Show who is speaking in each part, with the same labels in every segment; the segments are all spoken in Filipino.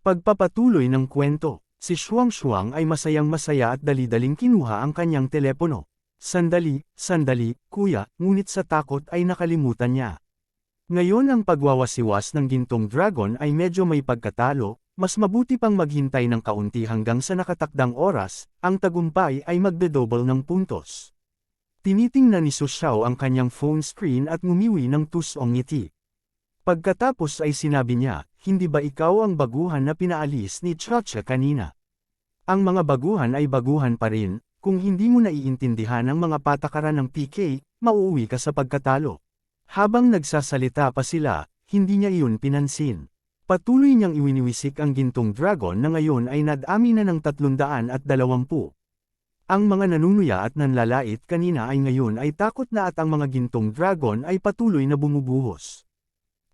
Speaker 1: Pagpapatuloy ng kwento, si Shuang ay masayang-masaya at dali-daling kinuha ang kanyang telepono. Sandali, kuya, ngunit sa takot ay nakalimutan niya. Ngayon ang pagwawasiwas ng gintong dragon ay medyo may pagkatalo, mas mabuti pang maghintay ng kaunti hanggang sa nakatakdang oras, ang tagumpay ay magdedouble ng puntos. Tinitingnan ni Su Xiao ang kanyang phone screen at ngumiwi ng tusong ngiti. Pagkatapos ay sinabi niya, hindi ba ikaw ang baguhan na pinaalis ni Chacha kanina? Ang mga baguhan ay baguhan pa rin, kung hindi mo naiintindihan ang mga patakaran ng PK, mauuwi ka sa pagkatalo. Habang nagsasalita pa sila, hindi niya iyon pinansin. Patuloy niyang iwiniwisik ang gintong dragon na ngayon ay nadami na ng 320. Ang mga nanunuya at nanlalait kanina ay ngayon ay takot na at ang mga gintong dragon ay patuloy na bumubuhos.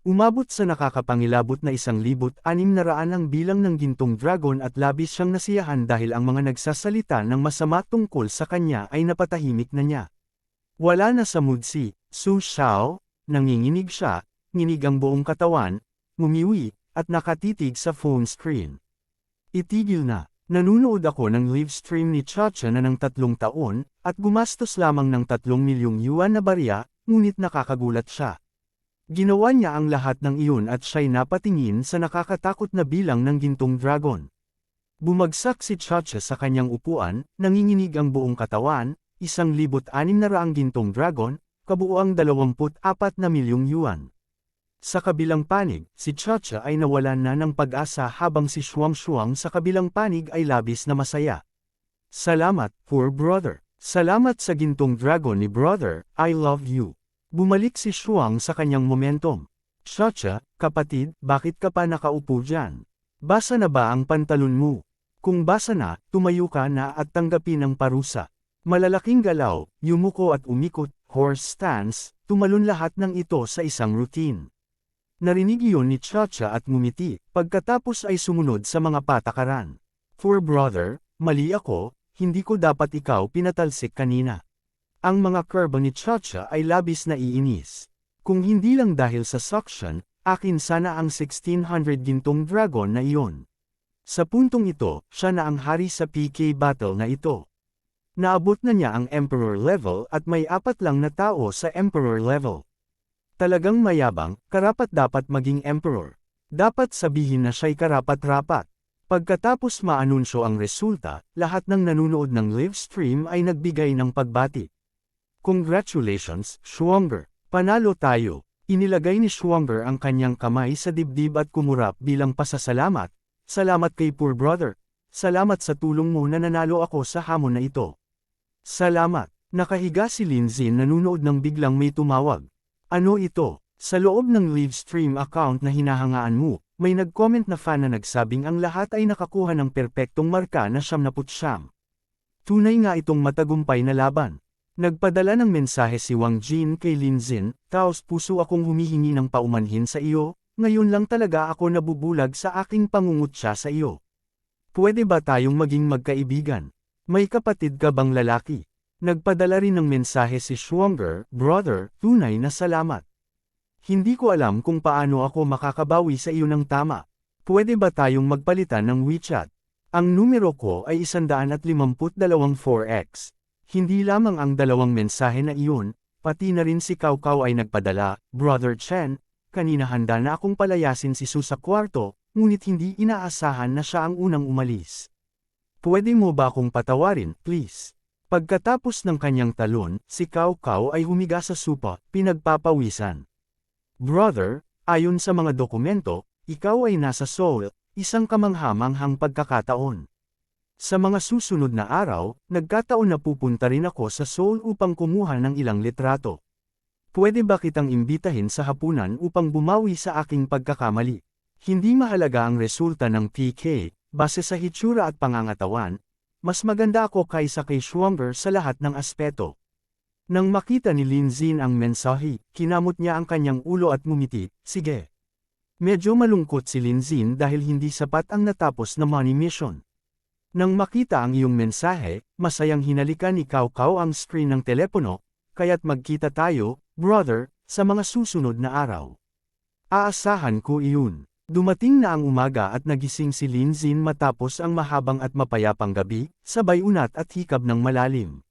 Speaker 1: Umabot sa nakakapangilabot na 1,600 ang bilang ng gintong dragon at labis siyang nasiyahan dahil ang mga nagsasalita ng masama tungkol sa kanya ay napatahimik na niya. Wala na sa mood si Su Xiao, nanginginig siya, nginig ang buong katawan, ngumiwi, at nakatitig sa phone screen. Itigil na, nanunood ako ng live stream ni Chacha na ng 3 taon, at gumastos lamang ng 3 milyong yuan na barya, ngunit nakakagulat siya. Ginawa niya ang lahat ng iyon at siya'y napatingin sa nakakatakot na bilang ng gintong dragon. Bumagsak si Chacha sa kanyang upuan, nanginginig ang buong katawan, 1,600 gintong dragon, kabuuang 24 na milyong yuan. Sa kabilang panig, si Chacha ay nawalan na ng pag-asa habang si Shuang sa kabilang panig ay labis na masaya. Salamat, poor brother. Salamat sa gintong dragon ni brother, I love you. Bumalik si Shuang sa kanyang momentum. Chacha, kapatid, bakit ka pa nakaupo dyan? Basa na ba ang pantalon mo? Kung basa na, tumayo ka na at tanggapin ang parusa. Malalaking galaw, yumuko at umikot, horse stance, tumalon lahat ng ito sa isang routine. Narinig iyon ni Chacha at ngumiti, pagkatapos ay sumunod sa mga patakaran. For brother, mali ako, hindi ko dapat ikaw pinatalsik kanina. Ang mga curve ni Chacha ay labis na iinis. Kung hindi lang dahil sa suction, akin sana ang 1,600 gintong dragon na iyon. Sa puntong ito, siya na ang hari sa PK battle na ito. Naabot na niya ang Emperor level at may 4 lang na tao sa Emperor level. Talagang mayabang, karapat-dapat maging Emperor. Dapat sabihin na siya'y karapat-rapat. Pagkatapos maanunsyo ang resulta, lahat ng nanunood ng live stream ay nagbigay ng pagbati. Congratulations, Shuanger! Panalo tayo! Inilagay ni Shuanger ang kanyang kamay sa dibdib at kumurap bilang pasasalamat. Salamat kay poor brother. Salamat sa tulong mo na nanalo ako sa hamon na ito. Salamat! Nakahiga si Linzin nanunood nang biglang may tumawag. Ano ito? Sa loob ng live stream account na hinahangaan mo, may nag-comment na fan na nagsabing ang lahat ay nakakuha ng perpektong marka na 99. Tunay nga itong matagumpay na laban. Nagpadala ng mensahe si Wang Jin kay Linzin, taos puso akong humihingi ng paumanhin sa iyo, ngayon lang talaga ako nabubulag sa aking pangungutya sa iyo. Pwede ba tayong maging magkaibigan? May kapatid ka bang lalaki? Nagpadala rin ng mensahe si Shuanger, brother, tunay na salamat. Hindi ko alam kung paano ako makakabawi sa iyo ng tama. Pwede ba tayong magpalitan ng WeChat? Ang numero ko ay 152 4x. Hindi lamang ang dalawang mensahe na iyon, pati na rin si Cao ay nagpadala, Brother Chen, kanina handa na akong palayasin si Su sa kwarto, ngunit hindi inaasahan na siya ang unang umalis. Pwede mo ba akong patawarin, please? Pagkatapos ng kanyang talon, si Cao ay humiga sa sopa, pinagpapawisan. Brother, ayon sa mga dokumento, ikaw ay nasa Seoul, isang kamangha-manghang pagkakataon. Sa mga susunod na araw, nagkataon na pupunta rin ako sa Seoul upang kumuha ng ilang litrato. Pwede ba kitang imbitahin sa hapunan upang bumawi sa aking pagkakamali? Hindi mahalaga ang resulta ng PK, base sa hitsura at pangangatawan, mas maganda ako kaysa kay Shuanger sa lahat ng aspeto. Nang makita ni Linzin ang mensahe, kinamot niya ang kanyang ulo at ngumiti, sige. Medyo malungkot si Linzin dahil hindi sapat ang natapos na money mission. Nang makita ang iyong mensahe, masayang hinalikan ni Cao ang screen ng telepono, kaya't magkita tayo, brother, sa mga susunod na araw. Aasahan ko iyon. Dumating na ang umaga at nagising si Lin Xin matapos ang mahabang at mapayapang gabi, sabay unat at hikab ng malalim.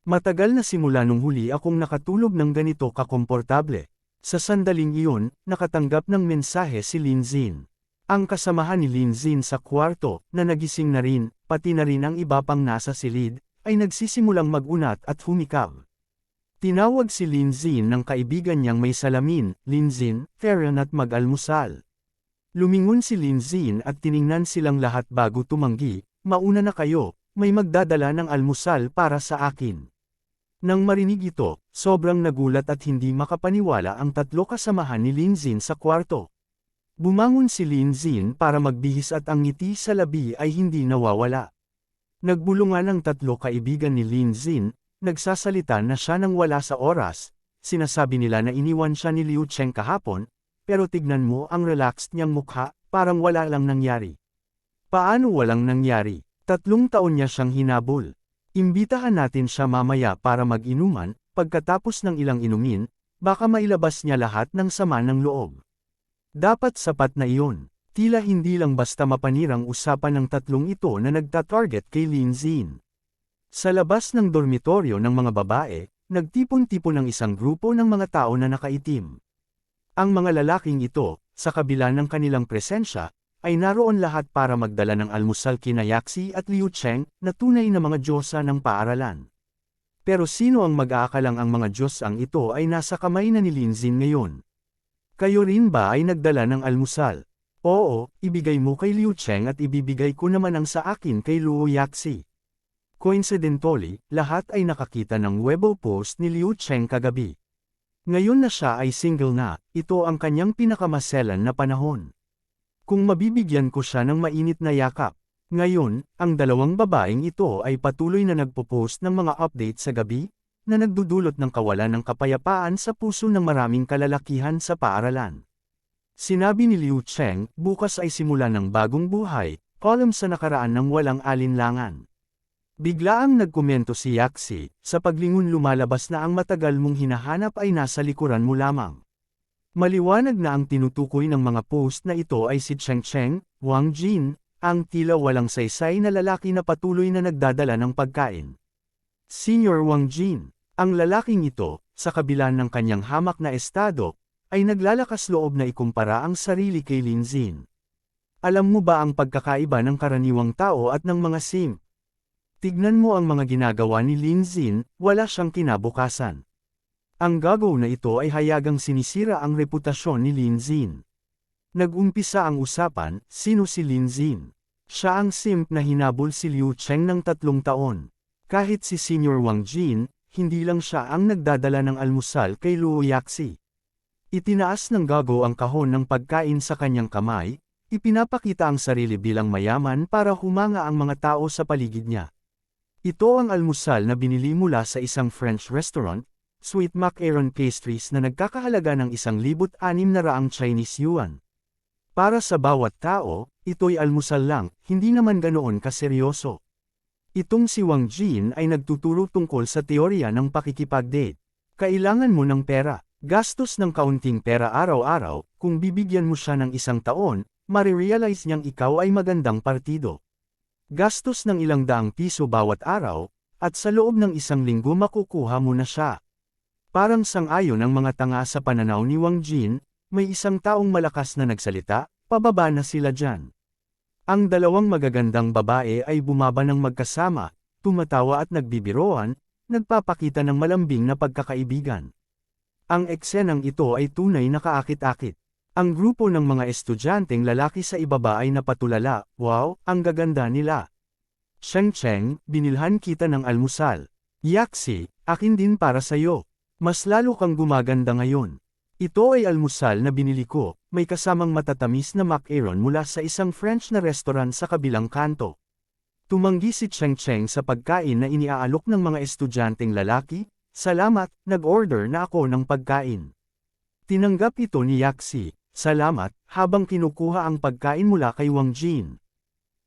Speaker 1: Matagal na simula nung huli akong nakatulog ng ganito kakomportable. Sa sandaling iyon, nakatanggap ng mensahe si Lin Xin. Ang kasamahan ni Lin Xin sa kwarto, na nagising na rin, pati na rin ang iba pang nasa silid, ay nagsisimulang mag-unat at humikab. Tinawag si Lin Xin ng kaibigan niyang may salamin, Lin Xin, Farron at mag-almusal. Lumingon si Lin Xin at tiningnan silang lahat bago tumanggi, mauna na kayo, may magdadala ng almusal para sa akin. Nang marinig ito, sobrang nagulat at hindi makapaniwala ang tatlo kasamahan ni Lin Xin sa kwarto. Bumangon si Lin Xin para magbihis at ang ngiti sa labi ay hindi nawawala. Nagbulungan ang tatlo kaibigan ni Lin Xin, nagsasalita na siya nang wala sa oras, sinasabi nila na iniwan siya ni Liu Cheng kahapon, pero tignan mo ang relaxed niyang mukha, parang wala lang nangyari. Paano walang nangyari? 3 taon niya siyang hinabol. Imbitahan natin siya mamaya para mag-inuman, pagkatapos ng ilang inumin, baka mailabas niya lahat ng sama ng loob. Dapat sapat na iyon. Tila hindi lang basta mapanirang usapan ng tatlong ito na nagta-target kay Lin Xin. Sa labas ng dormitoryo ng mga babae, nagtipon-tipon ang isang grupo ng mga tao na nakaitim. Ang mga lalaking ito, sa kabila ng kanilang presensya, ay naroon lahat para magdala ng almusal kina Yaxi at Liu Cheng, na tunay na mga diyosa ng paaralan. Pero sino ang mag-aakalang ang mga diyosang ito ay nasa kamay na ni Lin Xin ngayon? Kayo rin ba ay nagdala ng almusal? Oo, ibigay mo kay Liu Cheng at ibibigay ko naman ang sa akin kay Luo Yaxi. Coincidentally, lahat ay nakakita ng Weibo post ni Liu Cheng kagabi. Ngayon na siya ay single na, ito ang kanyang pinakamaselan na panahon. Kung mabibigyan ko siya ng mainit na yakap. Ngayon, ang dalawang babaeng ito ay patuloy na nagpo-post ng mga update sa gabi, na nagdudulot ng kawalan ng kapayapaan sa puso ng maraming kalalakihan sa paaralan. Sinabi ni Liu Cheng, bukas ay simula ng bagong buhay, column sa nakaraan ng walang alinlangan. Biglaang nagkomento si Yaxi, sa paglingon lumalabas na ang matagal mong hinahanap ay nasa likuran mo lamang. Maliwanag na ang tinutukoy ng mga post na ito ay si Cheng Cheng, Wang Jin, ang tila walang saysay na lalaki na patuloy na nagdadala ng pagkain. Senior Wang Jin, ang lalaking ito, sa kabila ng kanyang hamak na estado, ay naglalakas loob na ikumpara ang sarili kay Lin Xin. Alam mo ba ang pagkakaiba ng karaniwang tao at ng mga simp? Tignan mo ang mga ginagawa ni Lin Xin, wala siyang kinabukasan. Ang gagaw na ito ay hayagang sinisira ang reputasyon ni Lin Xin. Nag-umpisa ang usapan, sino si Lin Xin? Siya ang simp na hinabol si Liu Cheng ng 3 taon. Kahit si Senior Wang Jin, hindi lang siya ang nagdadala ng almusal kay Luo Yaxi. Itinaas ng gagaw ang kahon ng pagkain sa kanyang kamay, ipinapakita ang sarili bilang mayaman para humanga ang mga tao sa paligid niya. Ito ang almusal na binili mula sa isang French restaurant, Sweet Macaron Pastries na nagkakahalaga ng 1,600 Chinese yuan. Para sa bawat tao, ito'y almusal lang, hindi naman ganoon kaseryoso. Itong si Wang Jin ay nagtuturo tungkol sa teorya ng pakikipag-date. Kailangan mo ng pera. Gastos ng kaunting pera araw-araw, kung bibigyan mo siya ng 1 taon, marirealize niyang ikaw ay magandang partido. Gastos ng ilang daang piso bawat araw, at sa loob ng 1 linggo makukuha mo na siya. Parang sang-ayon ang mga tanga sa pananaw ni Wang Jin, may 1 taong malakas na nagsalita, pababa na sila dyan. Ang dalawang magagandang babae ay bumaba ng magkasama, tumatawa at nagbibiroan, nagpapakita ng malambing na pagkakaibigan. Ang eksenang ito ay tunay na kaakit-akit. Ang grupo ng mga estudyanteng lalaki sa ibaba ay napatulala, wow, ang gaganda nila. Cheng Cheng, binilhan kita ng almusal. Yaxi, akin din para sayo. Mas lalo kang gumaganda ngayon. Ito ay almusal na binili ko, may kasamang matatamis na macaron mula sa isang French na restaurant sa kabilang kanto. Tumanggi si Cheng Cheng sa pagkain na iniaalok ng mga estudyanteng lalaki. Salamat, nag-order na ako ng pagkain. Tinanggap ito ni Yaxi, salamat, habang kinukuha ang pagkain mula kay Wang Jin.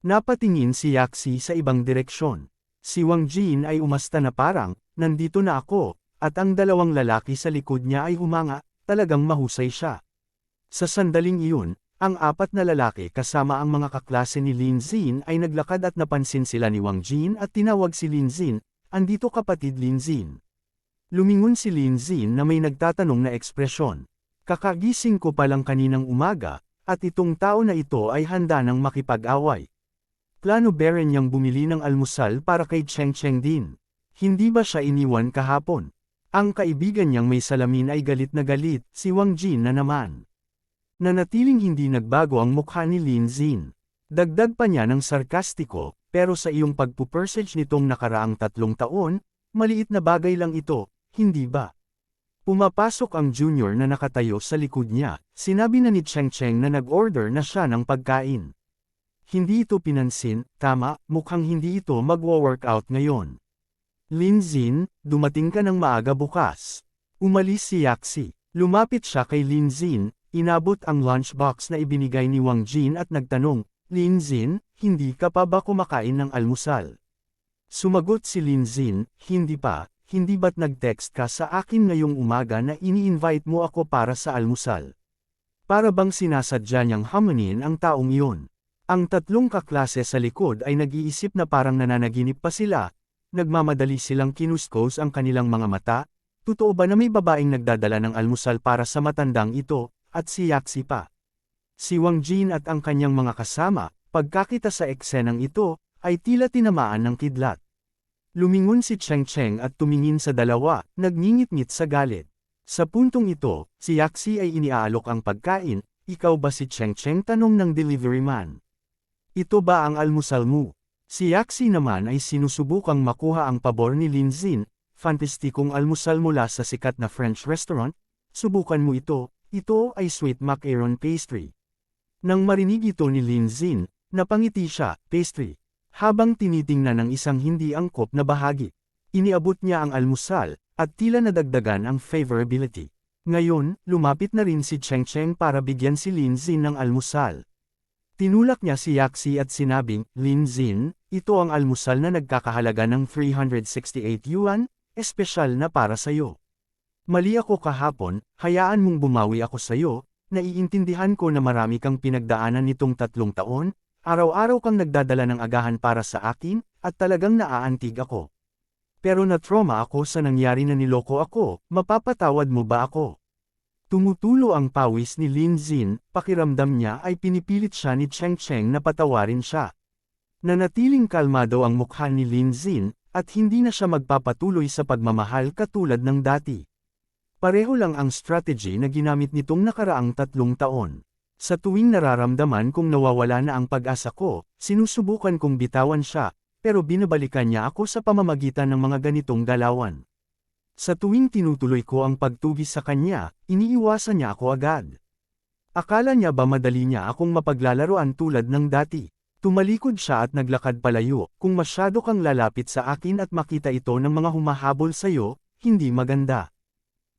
Speaker 1: Napatingin si Yaxi sa ibang direksyon. Si Wang Jin ay umasta na parang, nandito na ako, at ang dalawang lalaki sa likod niya ay humanga, talagang mahusay siya. Sa sandaling iyon, Ang apat na lalaki kasama ang mga kaklase ni Lin Xin ay naglakad at napansin sila ni Wang Jin at tinawag si Lin Xin, "Andito kapatid Lin Xin." Lumingon si Lin Xin na may nagtatanong na ekspresyon. "Kakagising ko pa lang kaninang umaga, at itong tao na ito ay handa ng makipag-away. Plano ba rin niyang bumili ng almusal para kay Cheng Cheng din? Hindi ba siya iniwan kahapon?" Ang kaibigan niyang may salamin ay galit na galit, si Wang Jin na naman. Nanatiling hindi nagbago ang mukha ni Lin Xin. Dagdag pa niya ng sarkastiko, "Pero sa iyong pagpupersage nitong nakaraang 3 taon, maliit na bagay lang ito, hindi ba?" Pumapasok ang junior na nakatayo sa likod niya, sinabi na ni Cheng Cheng na nag-order na siya ng pagkain. Hindi ito pinansin, "Tama, mukhang hindi ito magwo-workout ngayon." "Lin Xin, dumating ka ng maaga bukas." Umalis si Yaxi. Lumapit siya kay Lin Xin, inabot ang lunchbox na ibinigay ni Wang Jin at nagtanong, "Lin Xin, hindi ka pa ba kumakain ng almusal?" Sumagot si Lin Xin, "Hindi pa, hindi ba't nag-text ka sa akin ngayong umaga na ini-invite mo ako para sa almusal?" Para bang sinasadya niyang hamunin ang taong iyon. Ang 3 kaklase sa likod ay nag-iisip na parang nananaginip pa sila, nagmamadali silang kinuskos ang kanilang mga mata, totoo ba na may babaeng nagdadala ng almusal para sa matandang ito? At si Yaxi pa. Si Wang Jin at ang kanyang mga kasama, pagkakita sa eksenang ito, ay tila tinamaan ng kidlat. Lumingon si Cheng Cheng at tumingin sa dalawa, nagngingit-ngit sa galit. Sa puntong ito, si Yaxi ay iniaalok ang pagkain, "Ikaw ba si Cheng Cheng?" tanong ng delivery man. "Ito ba ang almusal mo?" Si Yaxi naman ay sinusubukang makuha ang pabor ni Lin Xin, "Fantastikong almusal mula sa sikat na French restaurant, subukan mo ito. Ito ay sweet macaron pastry." Nang marinig ito ni Lin Xin, napangiti siya, "Pastry." Habang tinitingnan ng isang hindi angkop na bahagi. Iniabot niya ang almusal, at tila nadagdagan ang favorability. Ngayon, lumapit na rin si Cheng Cheng para bigyan si Lin Xin ng almusal. Tinulak niya si Yaxi at sinabing, "Lin Xin, ito ang almusal na nagkakahalaga ng 368 yuan, espesyal na para sayo. Mali ako kahapon, hayaan mong bumawi ako sayo, naiintindihan ko na marami kang pinagdaanan nitong 3 taon, araw-araw kang nagdadala ng agahan para sa akin, at talagang naaantig ako. Pero na-trauma ako sa nangyari na niloko ako, mapapatawad mo ba ako?" Tumutulo ang pawis ni Lin Xin, pakiramdam niya ay pinipilit siya ni Cheng Cheng na patawarin siya. Nanatiling kalmado ang mukha ni Lin Xin, at hindi na siya magpapatuloy sa pagmamahal katulad ng dati. Pareho lang ang strategy na ginamit nitong nakaraang 3 taon. Sa tuwing nararamdaman kong nawawala na ang pag-asa ko, sinusubukan kong bitawan siya, pero binabalikan niya ako sa pamamagitan ng mga ganitong galawan. Sa tuwing tinutuloy ko ang pagtugis sa kanya, iniiwasan niya ako agad. Akala niya ba madali niya akong mapaglalaroan tulad ng dati? Tumalikod siya at naglakad palayo. "Kung masyado kang lalapit sa akin at makita ito ng mga humahabol sa'yo, hindi maganda."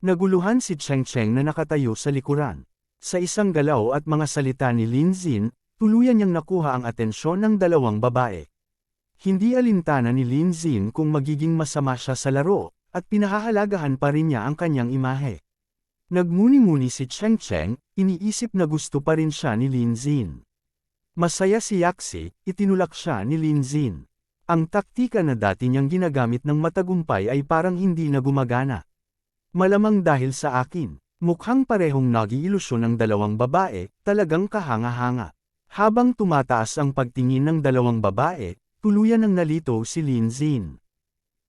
Speaker 1: Naguluhan si Cheng Cheng na nakatayo sa likuran. Sa isang galaw at mga salita ni Lin Xin, tuluyan niyang nakuha ang atensyon ng 2 babae. Hindi alintana ni Lin Xin kung magiging masama siya sa laro, at pinahahalagahan pa rin niya ang kanyang imahe. Nagmuni-muni si Cheng Cheng, iniisip na gusto pa rin siya ni Lin Xin. Masaya si Yaxi, itinulak siya ni Lin Xin. Ang taktika na dati niyang ginagamit ng matagumpay ay parang hindi na gumagana. Malamang dahil sa akin. Mukhang parehong nag-iilusyon ng 2 babae, talagang kahanga-hanga. Habang tumataas ang pagtingin ng 2 babae, tuluyan ng nalito si Lin Xin.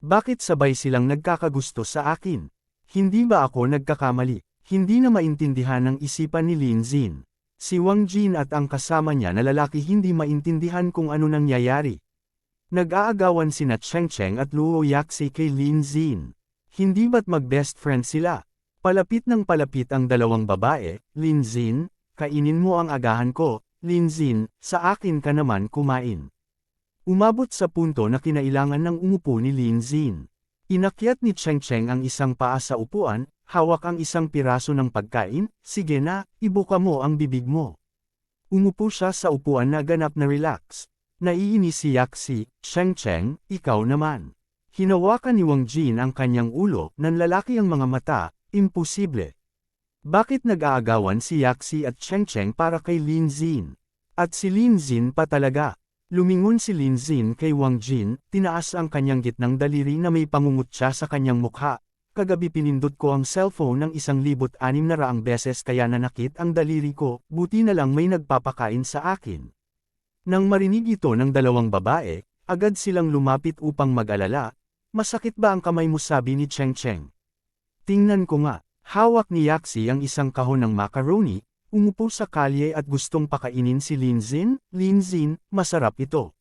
Speaker 1: Bakit sabay silang nagkakagusto sa akin? Hindi ba ako nagkakamali? Hindi na maintindihan ng isipan ni Lin Xin. Si Wang Jin at ang kasama niya na lalaki hindi maintindihan kung ano nangyayari. Nag-aagawan sina Cheng Cheng at Luo Yaxi kay Lin Xin. Hindi ba't mag-best friend sila? Palapit ng palapit ang 2 babae, "Lin Xin, kainin mo ang agahan ko, Lin Xin, sa akin ka naman kumain." Umabot sa punto na kinailangan ng umupo ni Lin Xin. Inakyat ni Cheng Cheng ang isang paa sa upuan, hawak ang isang piraso ng pagkain, "Sige na, ibuka mo ang bibig mo." Umupo siya sa upuan na ganap na relax. Naiinis si Yaxi, "Cheng Cheng, ikaw naman." Hinawakan ni Wang Jin ang kanyang ulo, nanlalaki ang mga mata, "Imposible. Bakit nag-aagawan si Yaxi at Cheng Cheng para kay Lin Zin? At si Lin Zin pa talaga. Lumingon si Lin Zin kay Wang Jin, tinaas ang kanyang gitnang daliri na may pangungutya sa kanyang mukha. Kagabi pinindot ko ang cellphone ng 1,600 beses kaya nanakit ang daliri ko, buti na lang may nagpapakain sa akin. Nang marinig ito ng dalawang babae, agad silang lumapit upang mag-alala. Masakit ba ang kamay mo, sabi ni Cheng Cheng? Tingnan ko nga. Hawak ni Yaxi ang isang kahon ng macaroni, umupo sa kalye at gustong pakainin si Lin Zin. Lin Zin, masarap ito.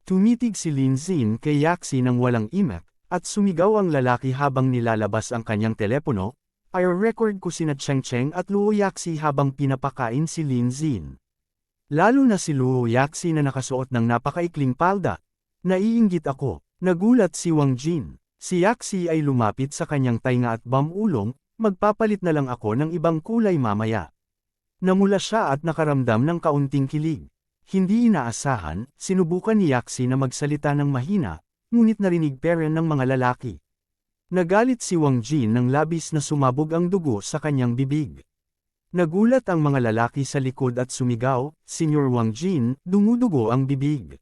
Speaker 1: Tumitig si Lin Zin kay Yaxi nang walang imak, at sumigaw ang lalaki habang nilalabas ang kanyang telepono. I record ko sina Cheng Cheng at Luo Yaxi habang pinapakain si Lin Zin. Lalo na si Luo Yaxi na nakasuot ng napakaikling palda. Naiinggit ako. Nagulat si Wang Jin. Si Yaxi ay lumapit sa kanyang tainga at bamulong. Magpapalit na lang ako ng ibang kulay mamaya. Namula siya at nakaramdam ng kaunting kilig. Hindi inaasahan, sinubukan ni Yaxi na magsalita ng mahina, ngunit narinig pa rin ng mga lalaki. Nagalit si Wang Jin nang labis na sumabog ang dugo sa kanyang bibig. Nagulat ang mga lalaki sa likod at sumigaw, Senyor Wang Jin, dumudugo ang bibig.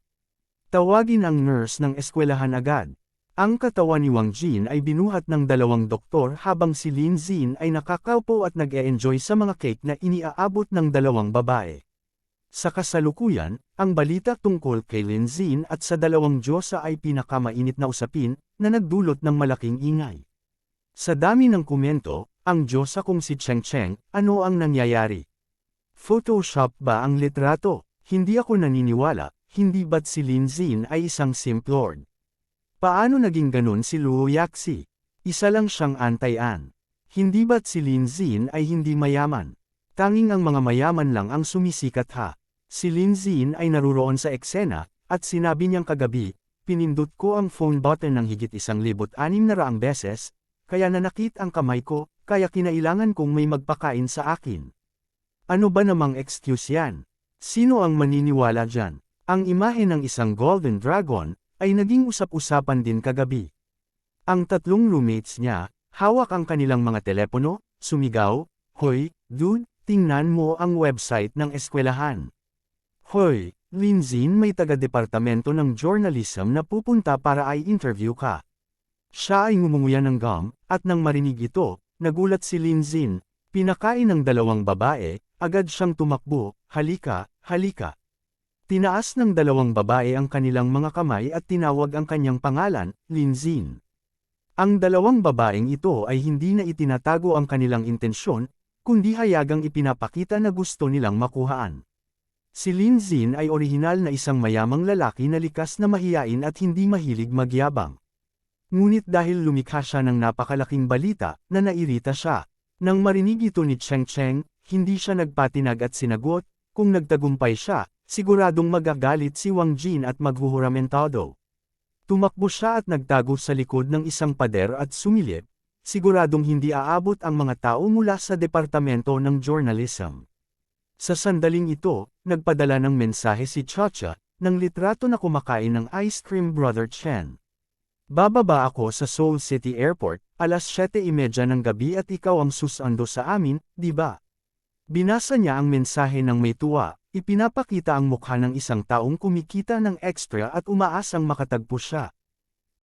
Speaker 1: Tawagin ang nurse ng eskwelahan agad. Ang katawan ni Wang Jin ay binuhat ng dalawang doktor habang si Lin Zin ay nakakaupo at nag-e-enjoy sa mga cake na iniaabot ng dalawang babae. Sa kasalukuyan, ang balita tungkol kay Lin Zin at sa dalawang diyosa ay pinakamainit na usapin na nagdulot ng malaking ingay. Sa dami ng komento, ang diyosa kong si Cheng Cheng, ano ang nangyayari? Photoshop ba ang litrato? Hindi ako naniniwala, hindi ba't si Lin Zin ay isang simp lord? Paano naging ganun si Luo Yaxi? Isa lang siyang antayan. Hindi ba't si Lin Zin ay hindi mayaman? Tanging ang mga mayaman lang ang sumisikat ha. Si Lin Zin ay naruroon sa eksena, at sinabi niyang kagabi, pinindot ko ang phone button ng higit 1,600 beses, kaya nanakit ang kamay ko, kaya kinailangan kong may magpakain sa akin. Ano ba namang excuse yan? Sino ang maniniwala dyan? Ang imahe ng isang golden dragon, ay naging usap-usapan din kagabi. Ang tatlong roommates niya, hawak ang kanilang mga telepono, sumigaw, Hoy, dude, tingnan mo ang website ng eskwelahan. Hoy, Lin Zin, may taga-departamento ng journalism na pupunta para ay interview ka. Siya ay ngumunguya ng gum, at nang marinig ito, nagulat si Lin Zin, pinakain ng dalawang babae, agad siyang tumakbo, halika, halika. Tinaas ng dalawang babae ang kanilang mga kamay at tinawag ang kanyang pangalan, Lin Zin. Ang dalawang babaeng ito ay hindi na itinatago ang kanilang intensyon, kundi hayagang ipinapakita na gusto nilang makuhaan. Si Lin Zin ay orihinal na isang mayamang lalaki na likas na mahiyain at hindi mahilig magyabang. Ngunit dahil lumikha siya ng napakalaking balita, na nairita siya. Nang marinig ito ni Cheng Cheng, hindi siya nagpatinag at sinagot, kung nagtagumpay siya, siguradong magagalit si Wang Jin at maghuhuramentado. Tumakbo siya at nagtago sa likod ng isang pader at sumilip, siguradong hindi aabot ang mga tao mula sa departamento ng journalism. Sa sandaling ito, nagpadala ng mensahe si Chacha, ng litrato na kumakain ng ice cream Brother Chen. Bababa ako sa Seoul City Airport, alas 7:30 ng gabi at ikaw ang susando sa amin, di ba? Binasa niya ang mensahe ng may tuwa, ipinapakita ang mukha ng isang taong kumikita ng extra at umaasang makatagpo siya.